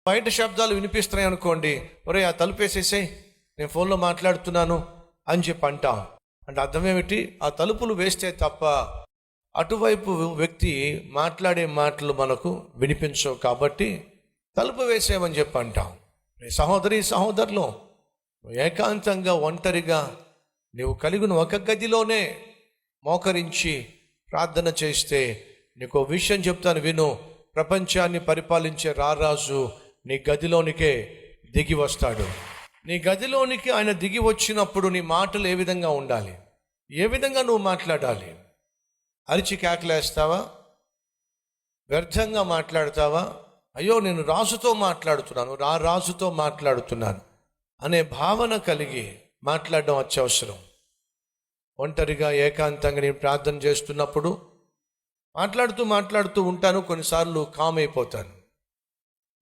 బయట శబ్దాలు వినిపిస్తున్నాయి అనుకోండి, ఒరే ఆ తలుపు వేసేసేయ్, నేను ఫోన్లో మాట్లాడుతున్నాను అని చెప్పి అంటాం. అంటే అర్థం ఏమిటి? ఆ తలుపులు వేస్తే తప్ప అటువైపు వ్యక్తి మాట్లాడే మాటలు మనకు వినిపించవు, కాబట్టి తలుపు వేసేయమని చెప్పి అంటాం. సహోదరి సహోదరులు, ఏకాంతంగా ఒంటరిగా నీవు కలిగిన ఒక గదిలోనే మోకరించి ప్రార్థన చేస్తే నీకు విషయం చెప్తాను విను. ప్రపంచాన్ని పరిపాలించే రారాజు నీ గదిలోనికే దిగి వస్తాడు. నీ గదిలోనికి ఆయన దిగి వచ్చినప్పుడు నీ మాటలు ఏ విధంగా ఉండాలి, ఏ విధంగా నువ్వు మాట్లాడాలి? అరిచి కేకలేస్తావా? వ్యర్థంగా మాట్లాడతావా? అయ్యో నేను రాజుతో మాట్లాడుతున్నాను, రాజుతో మాట్లాడుతున్నాను అనే భావన కలిగి మాట్లాడడం అత్యవసరం. ఒంటరిగా ఏకాంతంగా నేను ప్రార్థన చేస్తున్నప్పుడు మాట్లాడుతూ ఉంటాను. కొన్నిసార్లు కామ్ అయిపోతాను.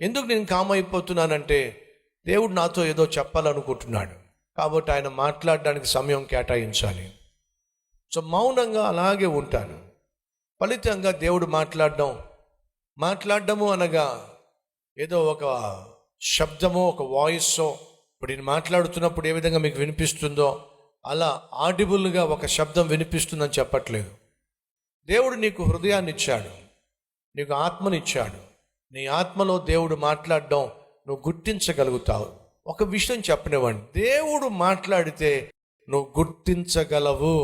ఎందుకు నేను కామ్ అయిపోతున్నానంటే దేవుడు నాతో ఏదో చెప్పాలనుకుంటున్నాడు, కాబట్టి ఆయన మాట్లాడడానికి సమయం కేటాయించాలి. సో మౌనంగా అలాగే ఉంటాను. ఫలితంగా దేవుడు మాట్లాడడము అనగా ఏదో ఒక శబ్దమో ఒక వాయిస్సో, ఇప్పుడు నేను మాట్లాడుతున్నప్పుడు ఏ విధంగా మీకు వినిపిస్తుందో అలా ఆడిబుల్గా ఒక శబ్దం వినిపిస్తుందని చెప్పట్లేదు. దేవుడు నీకు హృదయాన్ని ఇచ్చాడు, నీకు ఆత్మనిచ్చాడు. నీ ఆత్మలో దేవుడు మాట్లాడడం నువ్వు గుర్తించగలుగుతావు. ఒక విషయం చెప్పనివ్వండి, దేవుడు మాట్లాడితే నువ్వు గుర్తించగలవు,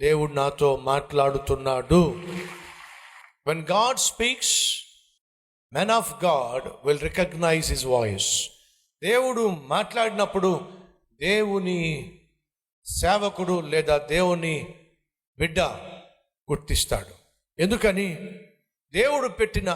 దేవుడు నాతో మాట్లాడుతున్నాడు. When God speaks, man of God will recognize his voice. దేవుడు మాట్లాడినప్పుడు దేవుని సేవకుడు లేదా దేవుని బిడ్డ గుర్తిస్తాడు. ఎందుకని? దేవుడు పెట్టిన